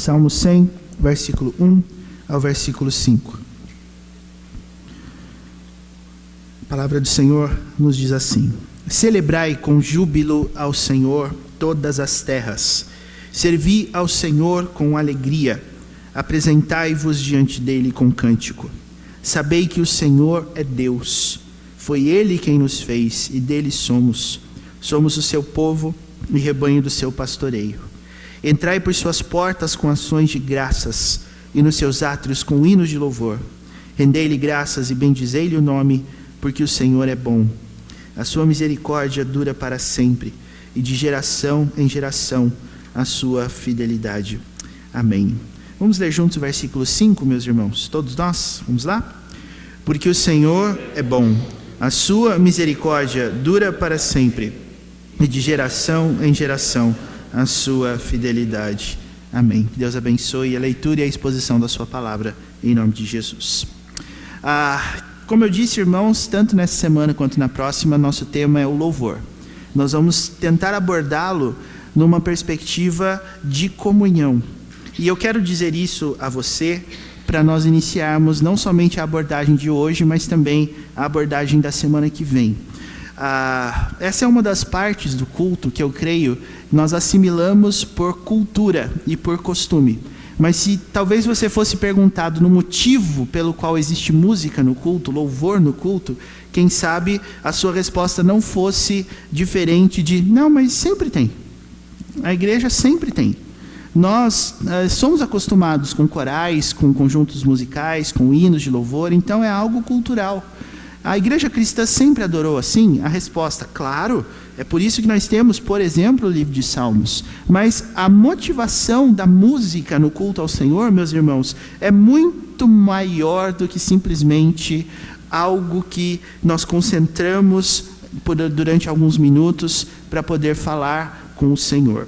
Salmo 100, versículo 1 ao versículo 5. A palavra do Senhor nos diz assim: Celebrai com júbilo ao Senhor todas as terras. Servi ao Senhor com alegria. Apresentai-vos diante dele com cântico. Sabei que o Senhor é Deus. Foi ele quem nos fez e dele somos. Somos o seu povo e rebanho do seu pastoreio. Entrai por suas portas com ações de graças e nos seus átrios com hinos de louvor. Rendei-lhe graças e bendizei-lhe o nome, porque o Senhor é bom. A sua misericórdia dura para sempre, e de geração em geração a sua fidelidade. Amém. Vamos ler juntos o versículo 5, meus irmãos. Todos nós? Vamos lá? Porque o Senhor é bom. A sua misericórdia dura para sempre, e de geração em geração a sua fidelidade. Amém. Que Deus abençoe a leitura e a exposição da sua palavra, em nome de Jesus. Como eu disse, irmãos, tanto nessa semana quanto na próxima, nosso tema é o louvor. Nós vamos tentar abordá-lo numa perspectiva de comunhão. E eu quero dizer isso a você para nós iniciarmos não somente a abordagem de hoje, mas também a abordagem da semana que vem. Essa é uma das partes do culto que eu creio nós assimilamos por cultura e por costume. Mas se talvez você fosse perguntado no motivo pelo qual existe música no culto, louvor no culto, quem sabe a sua resposta não fosse diferente de: não, mas sempre tem. A igreja sempre tem. Nós somos acostumados com corais, com conjuntos musicais, com hinos de louvor, então é algo cultural. A igreja cristã sempre adorou assim? A resposta, claro. É por isso que nós temos, por exemplo, o livro de Salmos. Mas a motivação da música no culto ao Senhor, meus irmãos, é muito maior do que simplesmente algo que nós concentramos durante alguns minutos para poder falar com o Senhor.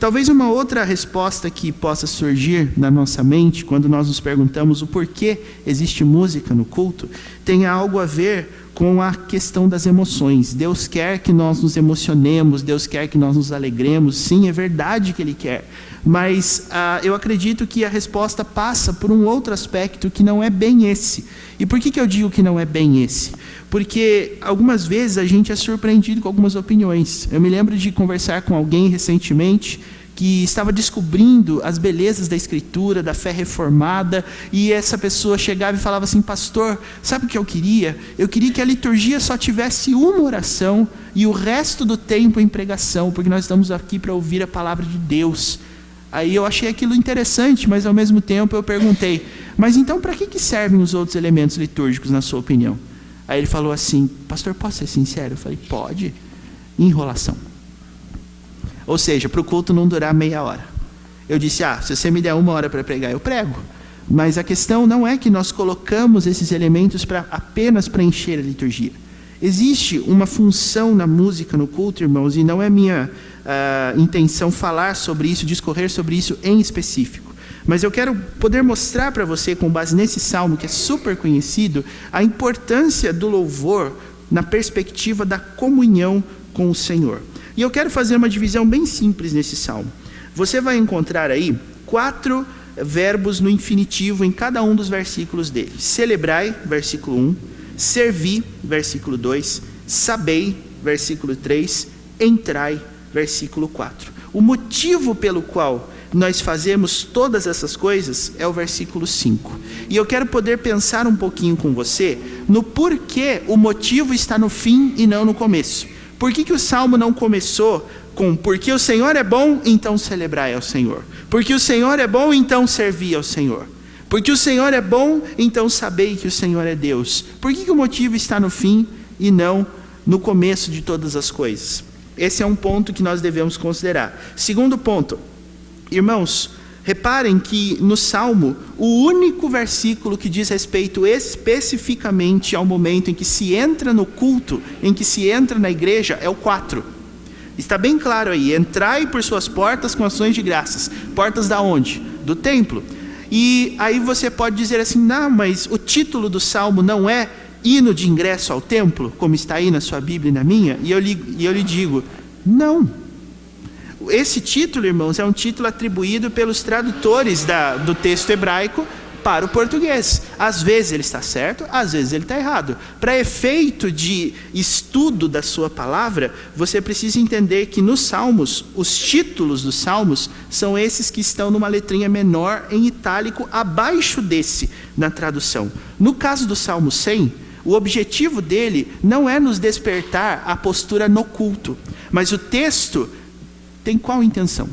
Talvez uma outra resposta que possa surgir na nossa mente quando nós nos perguntamos o porquê existe música no culto tenha algo a ver com a questão das emoções. Deus quer que nós nos emocionemos, Deus quer que nós nos alegremos. Sim, é verdade que Ele quer, mas eu acredito que a resposta passa por um outro aspecto que não é bem esse. E por que eu digo que não é bem esse? Porque algumas vezes a gente é surpreendido com algumas opiniões. Eu me lembro de conversar com alguém recentemente que estava descobrindo as belezas da Escritura, da fé reformada, e essa pessoa chegava e falava assim: pastor, sabe o que eu queria? Eu queria que a liturgia só tivesse uma oração e o resto do tempo em pregação, porque nós estamos aqui para ouvir a palavra de Deus. Aí eu achei aquilo interessante, mas ao mesmo tempo eu perguntei: mas então para que servem os outros elementos litúrgicos na sua opinião? Aí ele falou assim: pastor, posso ser sincero? Eu falei: pode. Enrolação. Ou seja, para o culto não durar meia hora. Eu disse: se você me der 1 hora para pregar, eu prego. Mas a questão não é que nós colocamos esses elementos para apenas preencher a liturgia. Existe uma função na música, no culto, irmãos, e não é minha intenção falar sobre isso, discorrer sobre isso em específico. Mas eu quero poder mostrar para você, com base nesse salmo que é super conhecido, a importância do louvor na perspectiva da comunhão com o Senhor. E eu quero fazer uma divisão bem simples nesse salmo. Você vai encontrar aí 4 verbos no infinitivo em cada um dos versículos dele. Celebrai, versículo 1. Servi, versículo 2. Sabei, versículo 3. Entrai, versículo 4. O motivo pelo qual nós fazemos todas essas coisas é o versículo 5. E eu quero poder pensar um pouquinho com você no porquê o motivo está no fim e não no começo. Por que o salmo não começou com: porque o Senhor é bom, então celebrai ao Senhor. Porque o Senhor é bom, então servi ao Senhor. Porque o Senhor é bom, então sabei que o Senhor é Deus. Por que o motivo está no fim e não no começo de todas as coisas? Esse é um ponto que nós devemos considerar. Segundo ponto, irmãos, reparem que no Salmo, o único versículo que diz respeito especificamente ao momento em que se entra no culto, em que se entra na igreja, é o 4. Está bem claro aí: entrai por suas portas com ações de graças. Portas da onde? Do templo. E aí você pode dizer assim: não, mas o título do Salmo não é hino de ingresso ao templo, como está aí na sua Bíblia e na minha? E eu lhe digo: não. esse título, irmãos, é um título atribuído pelos tradutores do texto hebraico para o português. Às vezes ele está certo, às vezes ele está errado. Para efeito de estudo da sua palavra, você precisa entender que nos Salmos, os títulos dos Salmos são esses que estão numa letrinha menor em itálico abaixo desse na tradução. No caso do Salmo 100, o objetivo dele não é nos despertar a postura no culto, mas o texto tem qual intenção?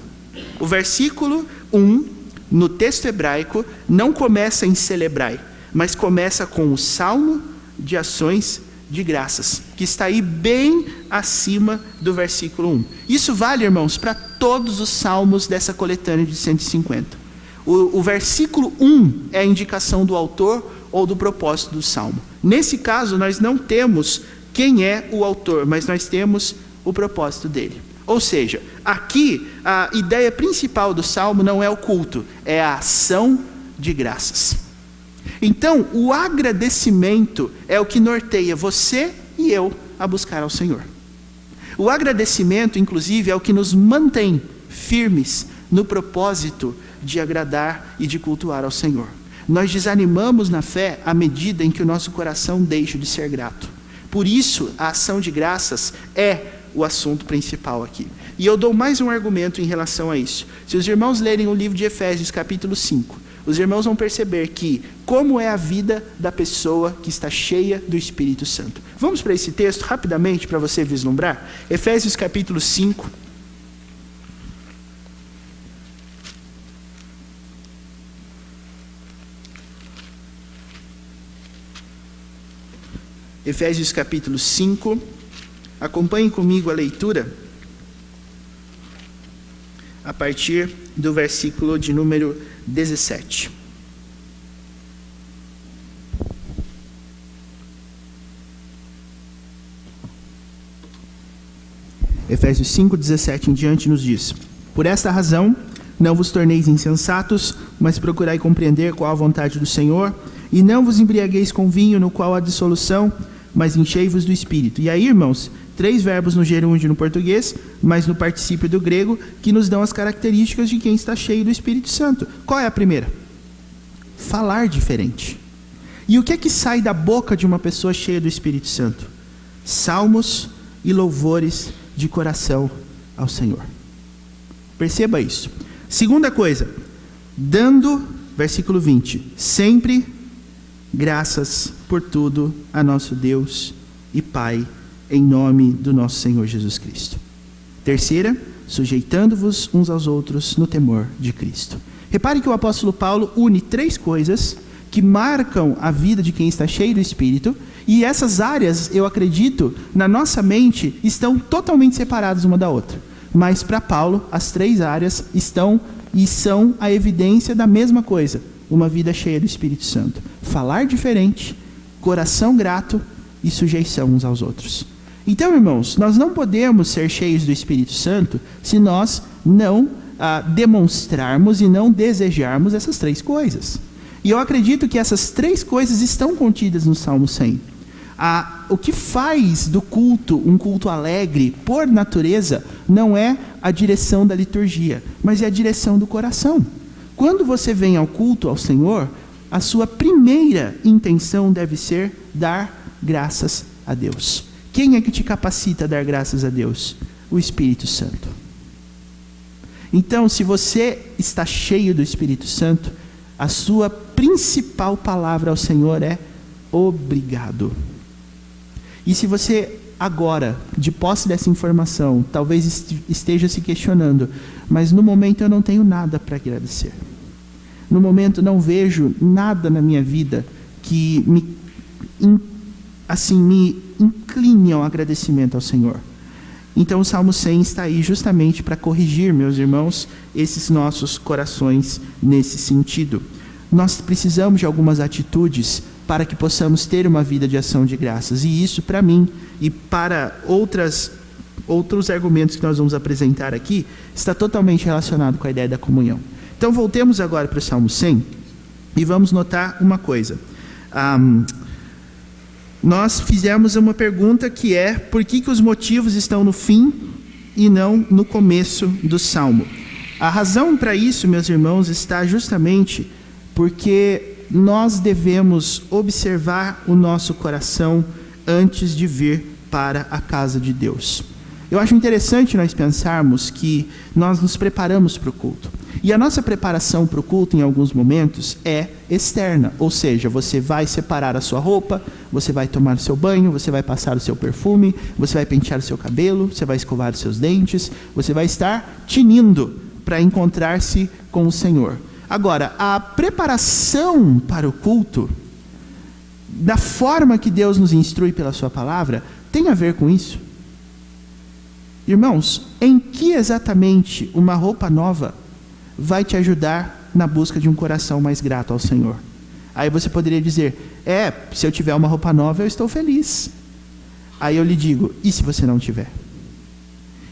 O versículo 1 no texto hebraico não começa em celebrai, mas começa com o salmo de ações de graças, que está aí bem acima do versículo 1. Isso vale, irmãos, para todos os salmos dessa coletânea de 150. O versículo 1 é a indicação do autor ou do propósito do salmo. Nesse caso, nós não temos quem é o autor, mas nós temos o propósito dele. Ou seja, aqui a ideia principal do salmo não é o culto, é a ação de graças. Então, o agradecimento é o que norteia você e eu a buscar ao Senhor. O agradecimento, inclusive, é o que nos mantém firmes no propósito de agradar e de cultuar ao Senhor. Nós desanimamos na fé à medida em que o nosso coração deixa de ser grato. Por isso, a ação de graças é o assunto principal aqui. E eu dou mais um argumento em relação a isso. Se os irmãos lerem o livro de Efésios, capítulo 5, os irmãos vão perceber que como é a vida da pessoa que está cheia do Espírito Santo. Vamos para esse texto rapidamente para você vislumbrar? Efésios, capítulo 5. Efésios, capítulo 5. Acompanhem comigo a leitura a partir do versículo de número 17. Efésios 5, 17 em diante nos diz: Por esta razão, não vos torneis insensatos, mas procurai compreender qual a vontade do Senhor, e não vos embriagueis com vinho, no qual há dissolução, mas enchei-vos do Espírito. E aí, irmãos, 3 verbos no gerúndio no português, mas no particípio do grego, que nos dão as características de quem está cheio do Espírito Santo. Qual é a primeira? Falar diferente. E o que é que sai da boca de uma pessoa cheia do Espírito Santo? Salmos e louvores de coração ao Senhor. Perceba isso. Segunda coisa, dando, versículo 20, sempre graças por tudo a nosso Deus e Pai, em nome do nosso Senhor Jesus Cristo. Terceira, sujeitando-vos uns aos outros no temor de Cristo. Repare que o apóstolo Paulo une 3 coisas que marcam a vida de quem está cheio do Espírito, e essas áreas, eu acredito, na nossa mente, estão totalmente separadas uma da outra. Mas para Paulo, as 3 áreas estão e são a evidência da mesma coisa: uma vida cheia do Espírito Santo. Falar diferente, coração grato e sujeição uns aos outros. Então, irmãos, nós não podemos ser cheios do Espírito Santo se nós não demonstrarmos e não desejarmos essas 3 coisas. E eu acredito que essas 3 coisas estão contidas no Salmo 100. O que faz do culto um culto alegre, por natureza, não é a direção da liturgia, mas é a direção do coração. Quando você vem ao culto ao Senhor, a sua primeira intenção deve ser dar graças a Deus. Quem é que te capacita a dar graças a Deus? O Espírito Santo. Então, se você está cheio do Espírito Santo, a sua principal palavra ao Senhor é obrigado. E se você agora, de posse dessa informação, talvez esteja se questionando, mas no momento eu não tenho nada para agradecer. No momento não vejo nada na minha vida que me incline ao agradecimento ao Senhor. Então o Salmo 100 está aí justamente para corrigir, meus irmãos, esses nossos corações nesse sentido. Nós precisamos de algumas atitudes para que possamos ter uma vida de ação de graças. E isso, para mim, e para outros argumentos que nós vamos apresentar aqui, está totalmente relacionado com a ideia da comunhão. Então voltemos agora para o Salmo 100 e vamos notar uma coisa. Nós fizemos uma pergunta que é: por que os motivos estão no fim e não no começo do Salmo. A razão para isso, meus irmãos, está justamente porque nós devemos observar o nosso coração antes de vir para a casa de Deus. Eu acho interessante nós pensarmos que nós nos preparamos para o culto. E a nossa preparação para o culto, em alguns momentos, é externa. Ou seja, você vai separar a sua roupa, você vai tomar o seu banho, você vai passar o seu perfume, você vai pentear o seu cabelo, você vai escovar os seus dentes, você vai estar tinindo para encontrar-se com o Senhor. Agora, a preparação para o culto, da forma que Deus nos instrui pela sua palavra, tem a ver com isso. Irmãos, em que exatamente uma roupa nova vai te ajudar na busca de um coração mais grato ao Senhor? Aí você poderia dizer, se eu tiver uma roupa nova, eu estou feliz. Aí eu lhe digo, e se você não tiver?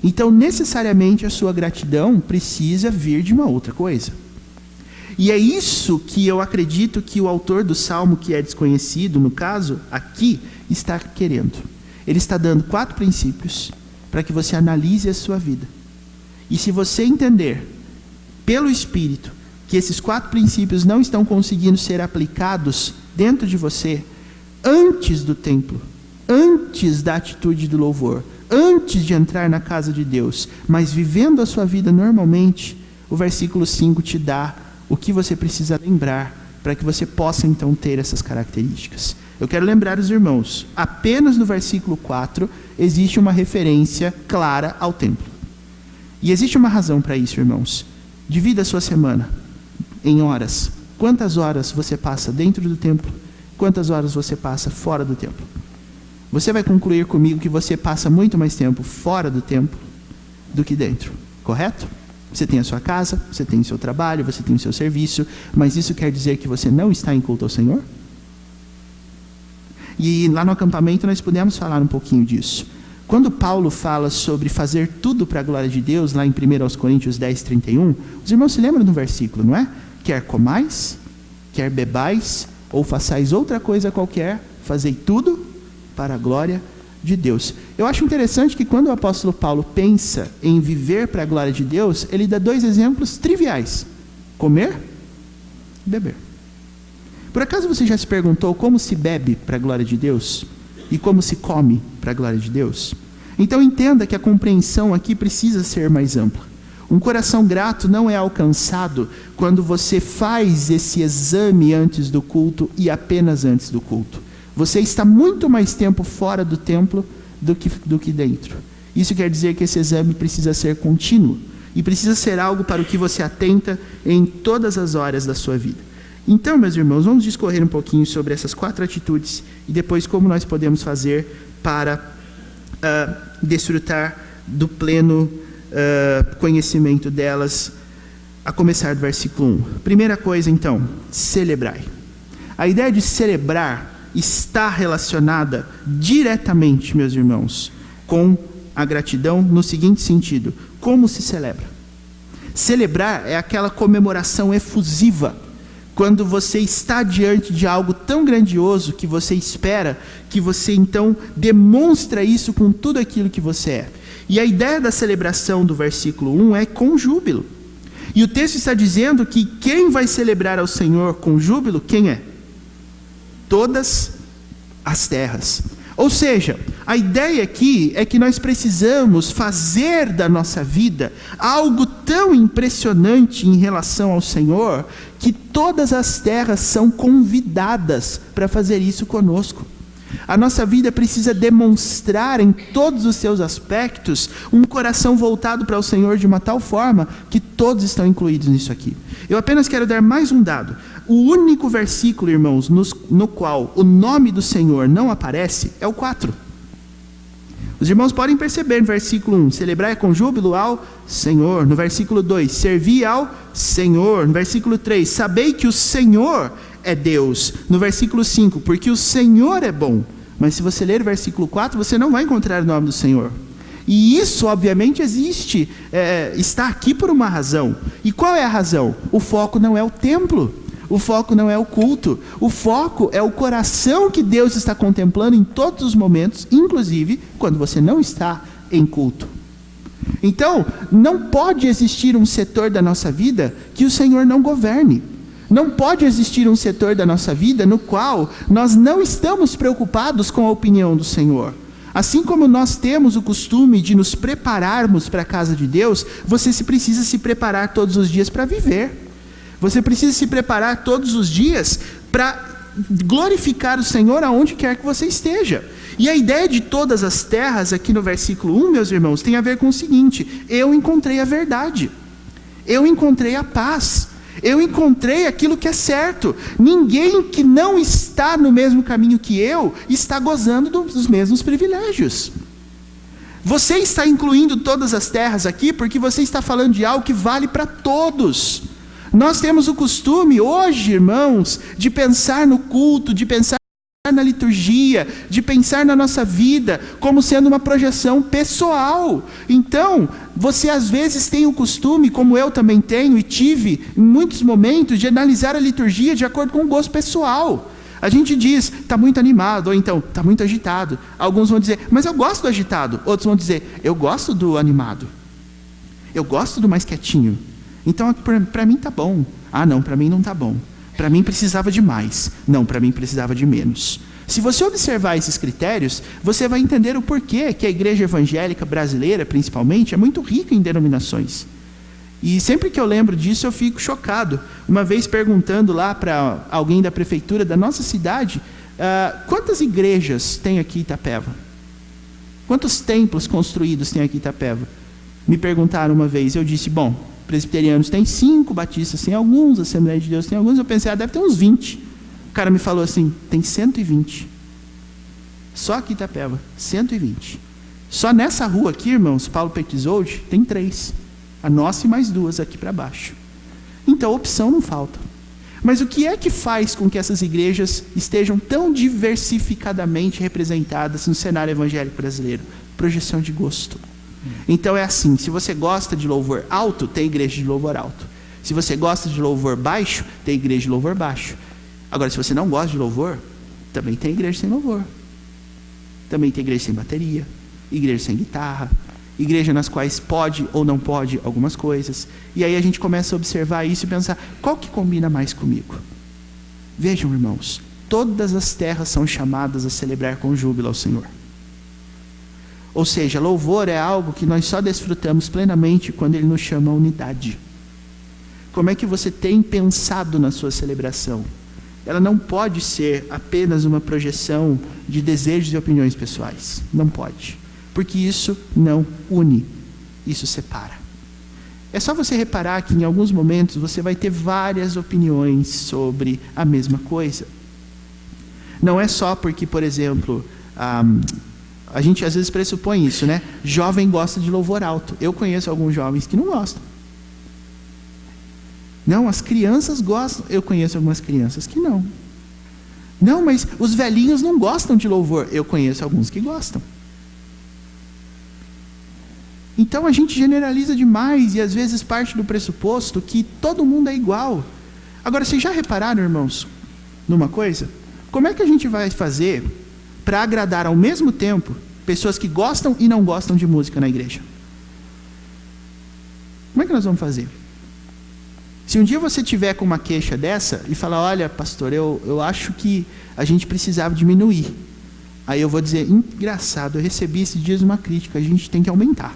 Então, necessariamente, a sua gratidão precisa vir de uma outra coisa. E é isso que eu acredito que o autor do Salmo, que é desconhecido, no caso, aqui, está querendo. Ele está dando 4 princípios para que você analise a sua vida. E se você entender, pelo Espírito, que esses 4 princípios não estão conseguindo ser aplicados dentro de você, antes do templo, antes da atitude do louvor, antes de entrar na casa de Deus, mas vivendo a sua vida normalmente, o versículo 5 te dá o que você precisa lembrar para que você possa então ter essas características. Eu quero lembrar os irmãos, apenas no versículo 4 existe uma referência clara ao templo. E existe uma razão para isso, irmãos. Divida a sua semana em horas. Quantas horas você passa dentro do templo? Quantas horas você passa fora do templo? Você vai concluir comigo que você passa muito mais tempo fora do templo do que dentro, correto? Você tem a sua casa, você tem o seu trabalho, você tem o seu serviço, mas isso quer dizer que você não está em culto ao Senhor? E lá no acampamento nós pudemos falar um pouquinho disso. Quando Paulo fala sobre fazer tudo para a glória de Deus, lá em 1 Coríntios 10:31, os irmãos se lembram do versículo, não é? Quer comais, quer bebais, ou façais outra coisa qualquer, fazei tudo para a glória de Deus. Eu acho interessante que quando o apóstolo Paulo pensa em viver para a glória de Deus, ele dá 2 exemplos triviais: comer e beber. Por acaso você já se perguntou como se bebe para a glória de Deus? E como se come para a glória de Deus? Então entenda que a compreensão aqui precisa ser mais ampla. Um coração grato não é alcançado quando você faz esse exame antes do culto e apenas antes do culto. Você está muito mais tempo fora do templo do que dentro. Isso quer dizer que esse exame precisa ser contínuo e precisa ser algo para o que você atenta em todas as horas da sua vida. Então, meus irmãos, vamos discorrer um pouquinho sobre essas 4 atitudes e depois como nós podemos fazer para desfrutar do pleno conhecimento delas, a começar do versículo 1. Primeira coisa, então, celebrai. A ideia de celebrar está relacionada diretamente, meus irmãos, com a gratidão no seguinte sentido: como se celebra? Celebrar é aquela comemoração efusiva, quando você está diante de algo tão grandioso que você espera, que você então demonstra isso com tudo aquilo que você é. E a ideia da celebração do versículo 1 é com júbilo. E o texto está dizendo que quem vai celebrar ao Senhor com júbilo, quem é? Todas as terras. Ou seja, a ideia aqui é que nós precisamos fazer da nossa vida algo tão impressionante em relação ao Senhor, que todas as terras são convidadas para fazer isso conosco. A nossa vida precisa demonstrar em todos os seus aspectos um coração voltado para o Senhor de uma tal forma que todos estão incluídos nisso aqui. Eu apenas quero dar mais um dado. O único versículo, irmãos, no qual o nome do Senhor não aparece é o 4. Os irmãos podem perceber no versículo 1, celebrai com júbilo ao Senhor. No versículo 2, servi ao Senhor. No versículo 3, sabei que o Senhor é Deus. No versículo 5, porque o Senhor é bom. Mas se você ler o versículo 4, você não vai encontrar o nome do Senhor. E isso, obviamente, existe, está aqui por uma razão. E qual é a razão? O foco não é o templo. O foco não é o culto. O foco é o coração que Deus está contemplando em todos os momentos, inclusive quando você não está em culto. Então, não pode existir um setor da nossa vida que o Senhor não governe. Não pode existir um setor da nossa vida no qual nós não estamos preocupados com a opinião do Senhor. Assim como nós temos o costume de nos prepararmos para a casa de Deus, você precisa se preparar todos os dias para viver. Você precisa se preparar todos os dias para glorificar o Senhor aonde quer que você esteja. E a ideia de todas as terras aqui no versículo 1, meus irmãos, tem a ver com o seguinte: eu encontrei a verdade, eu encontrei a paz, eu encontrei aquilo que é certo. Ninguém que não está no mesmo caminho que eu está gozando dos mesmos privilégios. Você está incluindo todas as terras aqui porque você está falando de algo que vale para todos. Nós temos o costume hoje, irmãos, de pensar no culto, de pensar na liturgia, de pensar na nossa vida como sendo uma projeção pessoal. Então, você às vezes tem o costume, como eu também tenho e tive em muitos momentos, de analisar a liturgia de acordo com o gosto pessoal. A gente diz, está muito animado, ou então, está muito agitado. Alguns vão dizer, mas eu gosto do agitado. Outros vão dizer, eu gosto do animado. Eu gosto do mais quietinho. Então, para mim está bom. Ah, não, para mim não está bom. Para mim precisava de mais. Não, para mim precisava de menos. Se você observar esses critérios, você vai entender o porquê que a igreja evangélica brasileira, principalmente, é muito rica em denominações. E sempre que eu lembro disso, eu fico chocado. Uma vez perguntando lá para alguém da prefeitura da nossa cidade, quantas igrejas tem aqui em Itapeva? Quantos templos construídos tem aqui em Itapeva? Me perguntaram uma vez, eu disse, bom, presbiterianos tem 5, batistas tem alguns, Assembleia de Deus tem alguns. Eu pensei, deve ter uns 20. O cara me falou assim, tem 120. Só aqui em Itapeva, 120. Só nessa rua aqui, irmãos, Paulo Petizold, tem 3. A nossa e mais 2 aqui para baixo. Então, opção não falta. Mas o que é que faz com que essas igrejas estejam tão diversificadamente representadas no cenário evangélico brasileiro? Projeção de gosto. Então é assim, se você gosta de louvor alto, tem igreja de louvor alto. Se você gosta de louvor baixo, tem igreja de louvor baixo. Agora, se você não gosta de louvor, também tem igreja sem louvor. Também tem igreja sem bateria, igreja sem guitarra, igreja nas quais pode ou não pode algumas coisas. E aí a gente começa a observar isso e pensar, qual que combina mais comigo? Vejam, irmãos, todas as terras são chamadas a celebrar com júbilo ao Senhor. Ou seja, louvor é algo que nós só desfrutamos plenamente quando Ele nos chama a unidade. Como é que você tem pensado na sua celebração? Ela não pode ser apenas uma projeção de desejos e opiniões pessoais. Não pode. Porque isso não une, isso separa. É só você reparar que em alguns momentos você vai ter várias opiniões sobre a mesma coisa. Não é só porque, por exemplo, a gente às vezes pressupõe isso, né? Jovem gosta de louvor alto. Eu conheço alguns jovens que não gostam. Não, as crianças gostam. Eu conheço algumas crianças que não. Não, mas os velhinhos não gostam de louvor. Eu conheço alguns que gostam. Então a gente generaliza demais e às vezes parte do pressuposto que todo mundo é igual. Agora, vocês já repararam, irmãos, numa coisa? Como é que a gente vai fazer para agradar ao mesmo tempo pessoas que gostam e não gostam de música na igreja? Como é que nós vamos fazer? Se um dia você tiver com uma queixa dessa e falar, olha, pastor, eu acho que a gente precisava diminuir. Aí eu vou dizer, engraçado, eu recebi esses dias uma crítica, a gente tem que aumentar.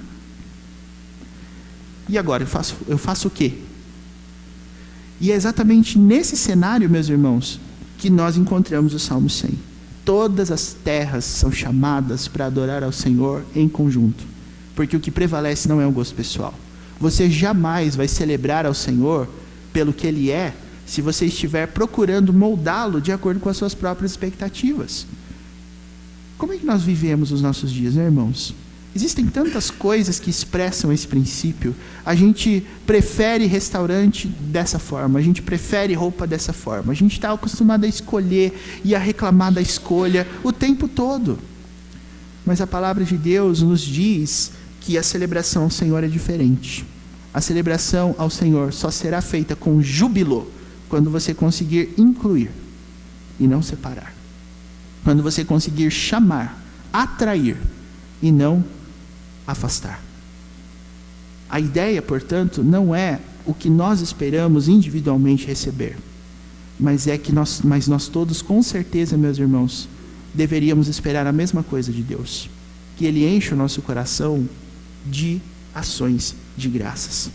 E agora, eu faço o quê? E é exatamente nesse cenário, meus irmãos, que nós encontramos o Salmo 100. Todas as terras são chamadas para adorar ao Senhor em conjunto. Porque o que prevalece não é um gosto pessoal. Você jamais vai celebrar ao Senhor pelo que Ele é, se você estiver procurando moldá-lo de acordo com as suas próprias expectativas. Como é que nós vivemos os nossos dias, né, irmãos? Existem tantas coisas que expressam esse princípio. A gente prefere restaurante dessa forma, a gente prefere roupa dessa forma, a gente está acostumado a escolher e a reclamar da escolha o tempo todo. Mas a palavra de Deus nos diz que a celebração ao Senhor é diferente. A celebração ao Senhor só será feita com júbilo quando você conseguir incluir e não separar. Quando você conseguir chamar, atrair e não afastar. A ideia, portanto, não é o que nós esperamos individualmente receber, mas nós todos, com certeza, meus irmãos, deveríamos esperar a mesma coisa de Deus, que Ele enche o nosso coração de ações de graças.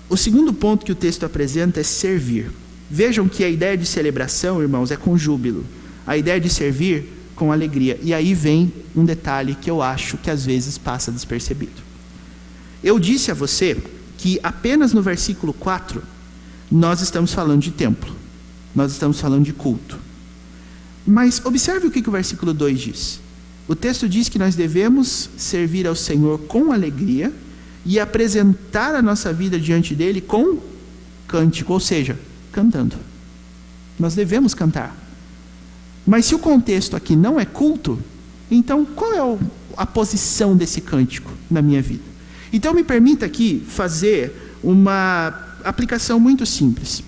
O segundo ponto que o texto apresenta é servir. Vejam que a ideia de celebração, irmãos, é com júbilo. A ideia de servir, com alegria. E aí vem um detalhe que eu acho que às vezes passa despercebido. Eu disse a você que apenas no versículo 4 nós estamos falando de templo. Nós estamos falando de culto. Mas observe o que o versículo 2 diz. O texto diz que nós devemos servir ao Senhor com alegria e apresentar a nossa vida diante dele com cântico, ou seja, cantando. Nós devemos cantar. Mas se o contexto aqui não é culto, então qual é a posição desse cântico na minha vida? Então me permita aqui fazer uma aplicação muito simples.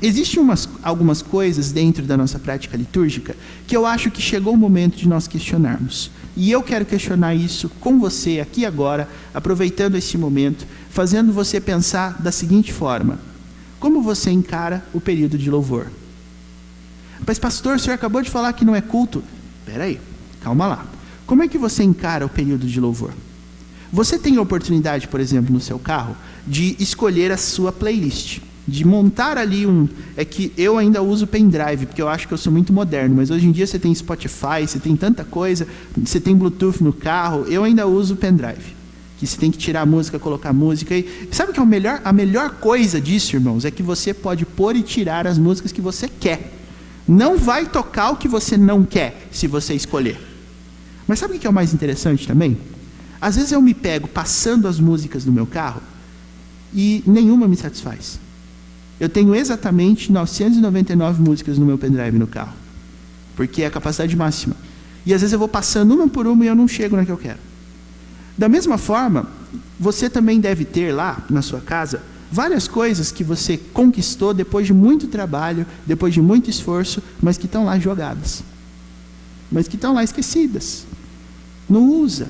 Existem algumas coisas dentro da nossa prática litúrgica que eu acho que chegou o momento de nós questionarmos. E eu quero questionar isso com você aqui agora, aproveitando esse momento, fazendo você pensar da seguinte forma: como você encara o período de louvor? Mas pastor, o senhor acabou de falar que não é culto. Espera aí, calma lá. Como é que você encara o período de louvor? Você tem a oportunidade, por exemplo, no seu carro, de escolher a sua playlist, de montar ali É que eu ainda uso pendrive, porque eu acho que eu sou muito moderno, mas hoje em dia você tem Spotify, você tem tanta coisa, você tem Bluetooth no carro, eu ainda uso pendrive, que você tem que tirar a música, colocar a música. E sabe que a melhor coisa disso, irmãos, é que você pode pôr e tirar as músicas que você quer. Não vai tocar o que você não quer, se você escolher. Mas sabe o que é o mais interessante também? Às vezes eu me pego passando as músicas no meu carro e nenhuma me satisfaz. Eu tenho exatamente 999 músicas no meu pendrive no carro, porque é a capacidade máxima. E às vezes eu vou passando uma por uma e eu não chego na que eu quero. Da mesma forma, você também deve ter lá na sua casa várias coisas que você conquistou depois de muito trabalho, depois de muito esforço, mas que estão lá jogadas, mas que estão lá esquecidas. Não usa.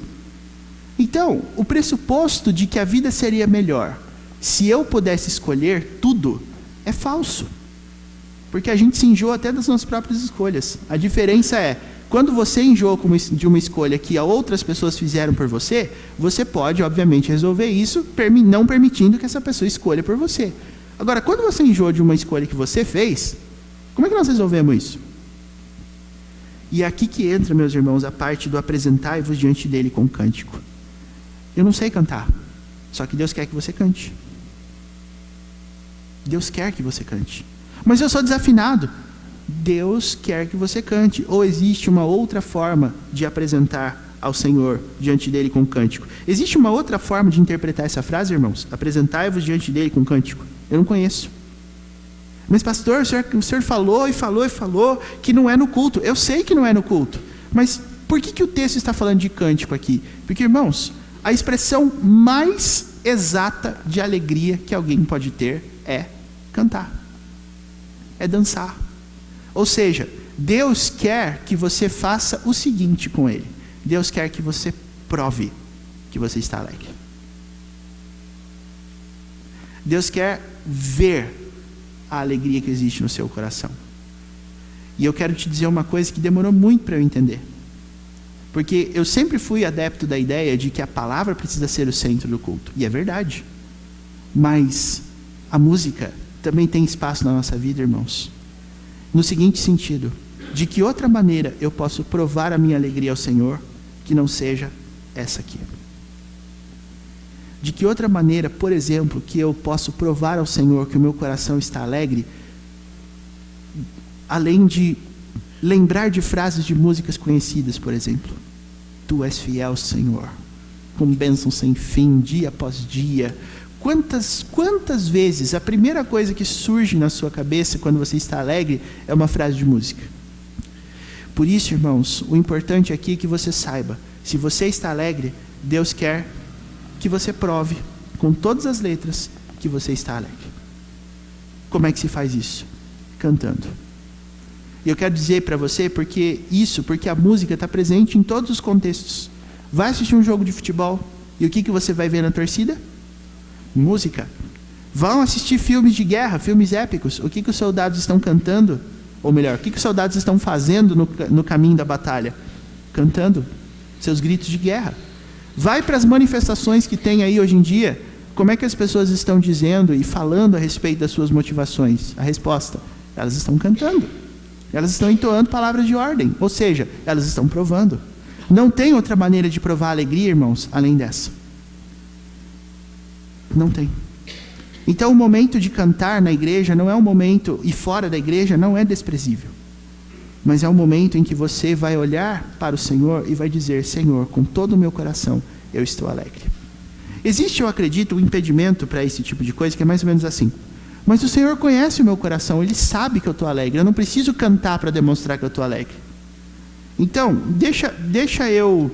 Então, o pressuposto de que a vida seria melhor se eu pudesse escolher tudo é falso, porque a gente se enjoa até das nossas próprias escolhas. A diferença é, quando você enjoa de uma escolha que outras pessoas fizeram por você, você pode, obviamente, resolver isso, não permitindo que essa pessoa escolha por você. Agora, quando você enjoa de uma escolha que você fez, como é que nós resolvemos isso? E é aqui que entra, meus irmãos, a parte do apresentai-vos diante dele com cântico. Eu não sei cantar, só que Deus quer que você cante. Deus quer que você cante. Mas eu sou desafinado. Deus quer que você cante. Ou existe uma outra forma de apresentar ao Senhor diante dele com cântico? Existe uma outra forma de interpretar essa frase, irmãos? Apresentai-vos diante dele com cântico. Eu não conheço. Mas pastor, o senhor falou e falou e falou que não é no culto. Eu sei que não é no culto. Mas por que o texto está falando de cântico aqui? Porque, irmãos, a expressão mais exata de alegria que alguém pode ter é cantar, é dançar. Ou seja, Deus quer que você faça o seguinte com Ele. Deus quer que você prove que você está alegre. Deus quer ver a alegria que existe no seu coração. E eu quero te dizer uma coisa que demorou muito para eu entender. Porque eu sempre fui adepto da ideia de que a palavra precisa ser o centro do culto. E é verdade. Mas a música também tem espaço na nossa vida, irmãos. No seguinte sentido: de que outra maneira eu posso provar a minha alegria ao Senhor que não seja essa aqui? De que outra maneira, por exemplo, que eu posso provar ao Senhor que o meu coração está alegre, além de lembrar de frases de músicas conhecidas, por exemplo? Tu és fiel, Senhor, com bênção sem fim, dia após dia. Quantas vezes a primeira coisa que surge na sua cabeça quando você está alegre é uma frase de música? Por isso, irmãos, o importante aqui é que você saiba, se você está alegre, Deus quer que você prove com todas as letras que você está alegre. Como é que se faz isso? Cantando. E eu quero dizer para você porque a música está presente em todos os contextos. Vai assistir um jogo de futebol, E o que você vai ver na torcida? Música. Vão assistir filmes de guerra, filmes épicos. O que os soldados estão cantando? Ou melhor, o que os soldados estão fazendo no caminho da batalha? Cantando seus gritos de guerra. Vai para as manifestações que tem aí hoje em dia. Como é que as pessoas estão dizendo e falando a respeito das suas motivações? A resposta: elas estão cantando. Elas estão entoando palavras de ordem. Ou seja, elas estão provando. Não tem outra maneira de provar alegria, irmãos, além dessa. Não tem. Então o momento de cantar na igreja não é um momento, e fora da igreja não é desprezível. Mas é um momento em que você vai olhar para o Senhor e vai dizer: Senhor, com todo o meu coração, eu estou alegre. Existe, eu acredito, um impedimento para esse tipo de coisa, que é mais ou menos assim: mas o Senhor conhece o meu coração, Ele sabe que eu estou alegre, eu não preciso cantar para demonstrar que eu estou alegre. Então, deixa eu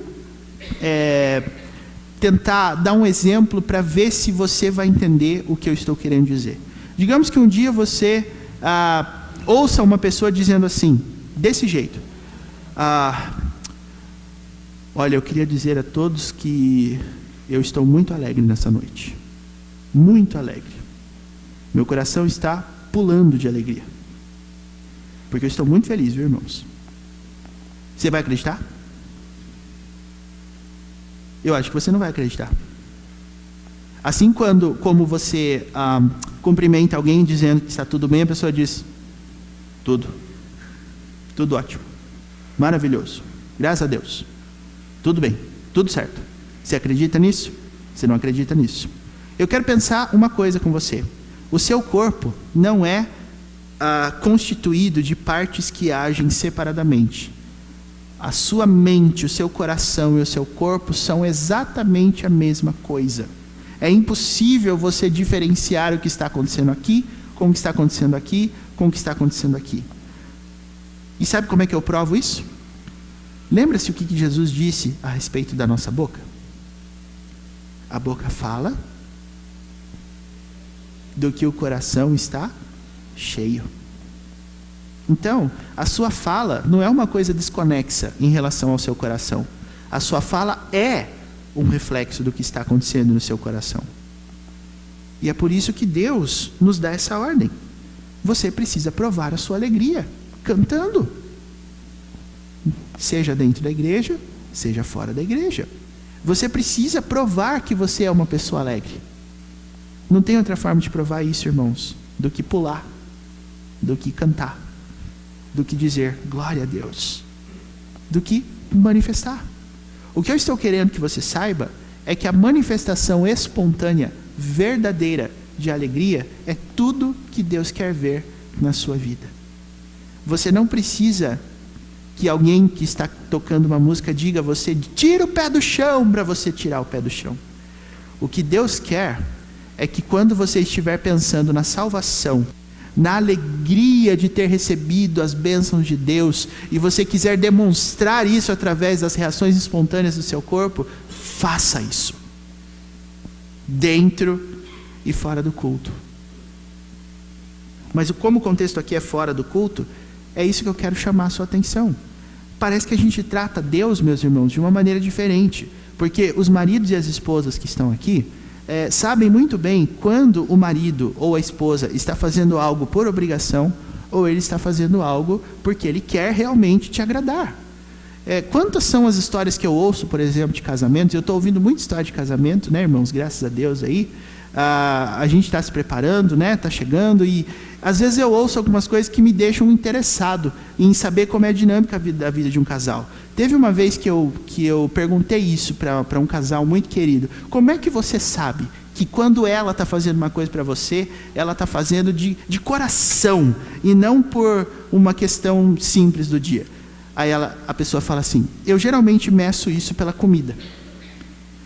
tentar dar um exemplo para ver se você vai entender o que eu estou querendo dizer. Digamos que um dia você ouça uma pessoa dizendo assim, desse jeito: olha, eu queria dizer a todos que eu estou muito alegre nessa noite. Muito alegre. Meu coração está pulando de alegria. Porque eu estou muito feliz, viu, irmãos? Você vai acreditar? Eu acho que você não vai acreditar. Assim como você cumprimenta alguém dizendo que está tudo bem, a pessoa diz: tudo ótimo, maravilhoso, graças a Deus, tudo bem, tudo certo. Você acredita nisso? Você não acredita nisso? Eu quero pensar uma coisa com você. O seu corpo não é constituído de partes que agem separadamente. A sua mente, o seu coração e o seu corpo são exatamente a mesma coisa. É impossível você diferenciar o que está acontecendo aqui, com o que está acontecendo aqui, com o que está acontecendo aqui. E sabe como é que eu provo isso? Lembra-se o que Jesus disse a respeito da nossa boca? A boca fala do que o coração está cheio. Então, a sua fala não é uma coisa desconexa em relação ao seu coração. A sua fala é um reflexo do que está acontecendo no seu coração. E é por isso que Deus nos dá essa ordem. Você precisa provar a sua alegria, cantando. Seja dentro da igreja, seja fora da igreja. Você precisa provar que você é uma pessoa alegre. Não tem outra forma de provar isso, irmãos, do que pular, do que cantar, do que dizer glória a Deus, do que manifestar. O que eu estou querendo que você saiba é que a manifestação espontânea, verdadeira de alegria é tudo que Deus quer ver na sua vida. Você não precisa que alguém que está tocando uma música diga a você: tira o pé do chão, para você tirar o pé do chão. O que Deus quer é que quando você estiver pensando na salvação, na alegria de ter recebido as bênçãos de Deus, e você quiser demonstrar isso através das reações espontâneas do seu corpo, faça isso, dentro e fora do culto. Mas como o contexto aqui é fora do culto, é isso que eu quero chamar a sua atenção. Parece que a gente trata Deus, meus irmãos, de uma maneira diferente, porque os maridos e as esposas que estão aqui sabem muito bem quando o marido ou a esposa está fazendo algo por obrigação, ou ele está fazendo algo porque ele quer realmente te agradar. Quantas são as histórias que eu ouço, por exemplo, de casamentos? Eu estou ouvindo muita história de casamento, né, irmãos? Graças a Deus aí. A gente está se preparando, né? Está chegando, e às vezes eu ouço algumas coisas que me deixam interessado em saber como é a dinâmica da vida de um casal. Teve uma vez que eu perguntei isso para um casal muito querido: como é que você sabe que quando ela está fazendo uma coisa para você, ela está fazendo de coração e não por uma questão simples do dia? Aí a pessoa fala assim: eu geralmente meço isso pela comida.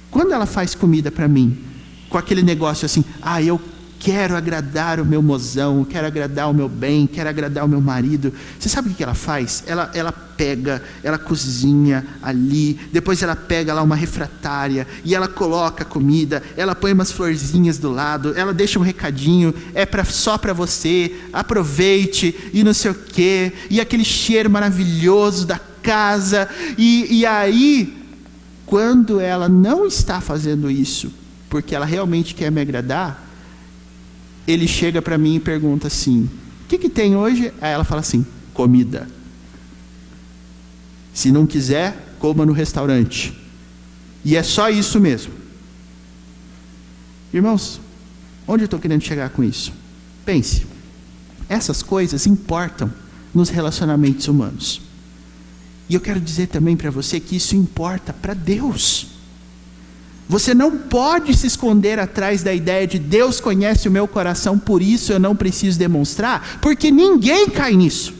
Quando ela faz comida para mim, com aquele negócio assim: eu quero agradar o meu mozão, quero agradar o meu bem, quero agradar o meu marido. Você sabe o que ela faz? Ela pega, ela cozinha ali, depois ela pega lá uma refratária e ela coloca a comida, ela põe umas florzinhas do lado, ela deixa um recadinho: só para você, aproveite, e não sei o quê, e aquele cheiro maravilhoso da casa, e aí, quando ela não está fazendo isso porque ela realmente quer me agradar, ele chega para mim e pergunta assim: o que tem hoje? Aí ela fala assim: comida. Se não quiser, coma no restaurante. E é só isso mesmo. Irmãos, onde eu estou querendo chegar com isso? Pense, essas coisas importam nos relacionamentos humanos. E eu quero dizer também para você que isso importa para Deus. Você não pode se esconder atrás da ideia de Deus conhece o meu coração, por isso eu não preciso demonstrar, porque ninguém cai nisso.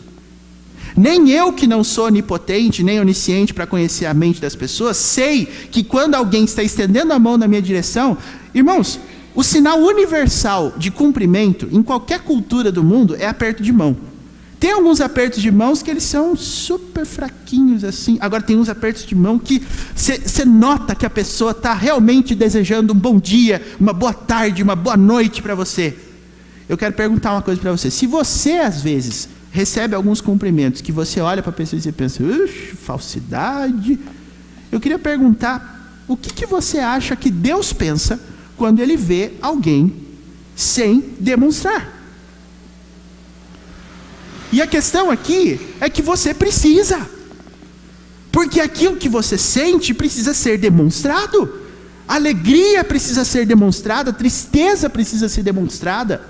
Nem eu, que não sou onipotente, nem onisciente para conhecer a mente das pessoas, sei que quando alguém está estendendo a mão na minha direção, irmãos, o sinal universal de cumprimento em qualquer cultura do mundo é aperto de mão. Tem alguns apertos de mãos que eles são super fraquinhos assim. Agora tem uns apertos de mão que você nota que a pessoa está realmente desejando um bom dia, uma boa tarde, uma boa noite para você. Eu quero perguntar uma coisa para você. Se você às vezes recebe alguns cumprimentos que você olha para a pessoa e você pensa, falsidade. Eu queria perguntar, o que você acha que Deus pensa quando Ele vê alguém sem demonstrar? E a questão aqui é que você precisa, porque aquilo que você sente precisa ser demonstrado. A alegria precisa ser demonstrada, a tristeza precisa ser demonstrada.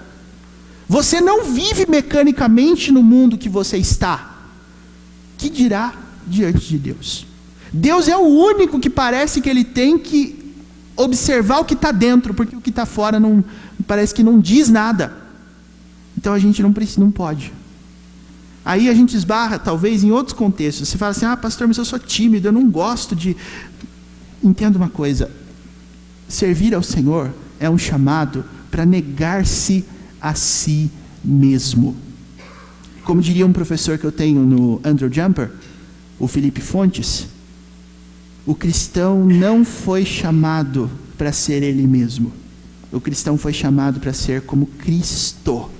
Você não vive mecanicamente no mundo que você está. Que dirá diante de Deus? Deus é o único que parece que Ele tem que observar o que está dentro, porque o que está fora não, parece que não diz nada. Então a gente não pode. Aí a gente esbarra, talvez, em outros contextos. Você fala assim, pastor, mas eu sou tímido, eu não gosto de... Entenda uma coisa, servir ao Senhor é um chamado para negar-se a si mesmo. Como diria um professor que eu tenho no Andrew Jumper, o Felipe Fontes, o cristão não foi chamado para ser ele mesmo. O cristão foi chamado para ser como Cristo.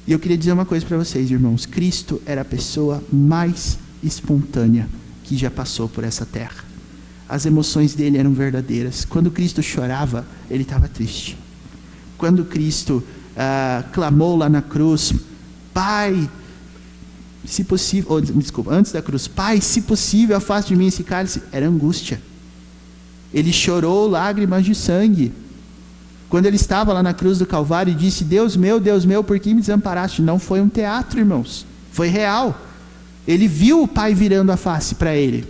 E eu queria dizer uma coisa para vocês, irmãos. Cristo era a pessoa mais espontânea que já passou por essa terra. As emoções dele eram verdadeiras. Quando Cristo chorava, ele estava triste. Quando Cristo clamou lá na cruz, Pai, se possível, antes da cruz, Pai, se possível, afaste de mim esse cálice, era angústia. Ele chorou lágrimas de sangue. Quando ele estava lá na cruz do Calvário e disse, Deus meu, por que me desamparaste? Não foi um teatro, irmãos, foi real. Ele viu o Pai virando a face para ele.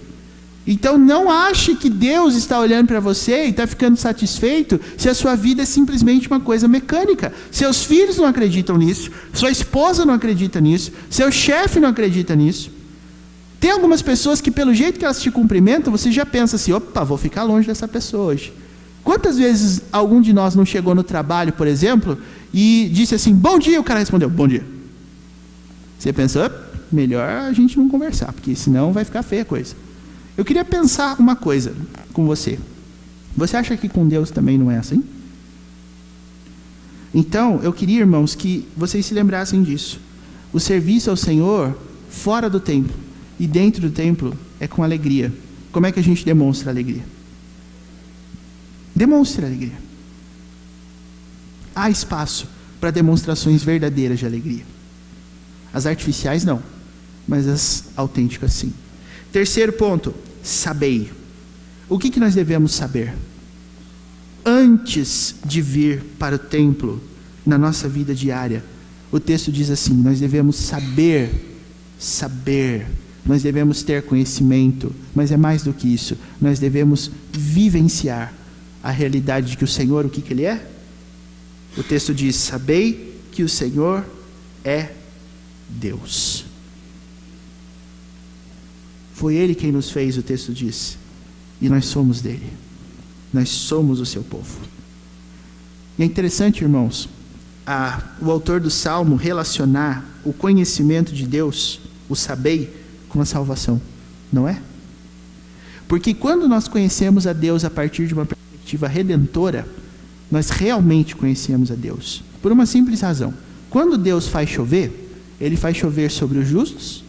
Então não ache que Deus está olhando para você e está ficando satisfeito se a sua vida é simplesmente uma coisa mecânica. Seus filhos não acreditam nisso, sua esposa não acredita nisso, seu chefe não acredita nisso. Tem algumas pessoas que pelo jeito que elas te cumprimentam, você já pensa assim, opa, vou ficar longe dessa pessoa hoje. Quantas vezes algum de nós não chegou no trabalho, por exemplo, e disse assim, bom dia, o cara respondeu, bom dia. Você pensa, melhor a gente não conversar, porque senão vai ficar feia a coisa. Eu queria pensar uma coisa com você. Você acha que com Deus também não é assim? Então, eu queria, irmãos, que vocês se lembrassem disso. O serviço ao Senhor, fora do templo e dentro do templo, é com alegria. Como é que a gente demonstra alegria? Demonstre alegria. Há espaço para demonstrações verdadeiras de alegria. As artificiais não, mas as autênticas sim. Terceiro ponto, sabei. O que nós devemos saber? Antes de vir para o templo, na nossa vida diária, o texto diz assim, nós devemos saber, nós devemos ter conhecimento, mas é mais do que isso, nós devemos vivenciar a realidade de que o Senhor, o que Ele é? O texto diz, sabei que o Senhor é Deus. Foi Ele quem nos fez, o texto diz, e nós somos dele, nós somos o seu povo. E é interessante, irmãos, o autor do Salmo relacionar o conhecimento de Deus, o sabei, com a salvação, não é? Porque quando nós conhecemos a Deus a partir de uma perspectiva redentora, nós realmente conhecemos a Deus, por uma simples razão. Quando Deus faz chover, Ele faz chover sobre os justos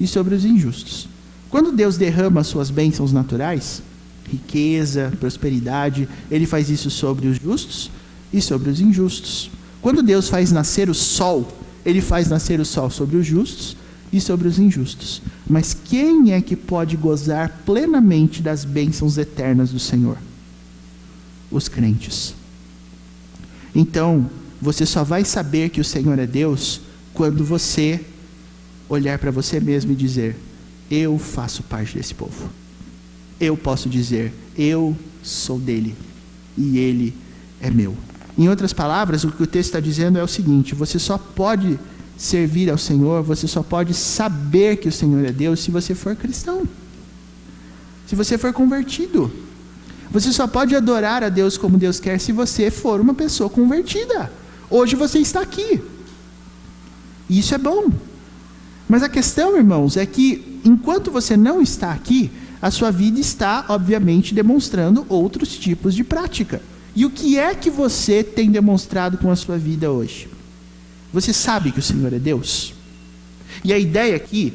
e sobre os injustos. Quando Deus derrama as suas bênçãos naturais, riqueza, prosperidade, Ele faz isso sobre os justos e sobre os injustos. Quando Deus faz nascer o sol, Ele faz nascer o sol sobre os justos e sobre os injustos. Mas quem é que pode gozar plenamente das bênçãos eternas do Senhor? Os crentes. Então, você só vai saber que o Senhor é Deus quando você olhar para você mesmo e dizer: eu faço parte desse povo. Eu posso dizer: eu sou dele e ele é meu. Em outras palavras, o que o texto está dizendo é o seguinte: você só pode servir ao Senhor, você só pode saber que o Senhor é Deus se você for cristão, se você for convertido. Você só pode adorar a Deus como Deus quer se você for uma pessoa convertida. Hoje você está aqui. E isso é bom. Mas a questão, irmãos, é que enquanto você não está aqui, a sua vida está, obviamente, demonstrando outros tipos de prática. E o que é que você tem demonstrado com a sua vida hoje? Você sabe que o Senhor é Deus? E a ideia aqui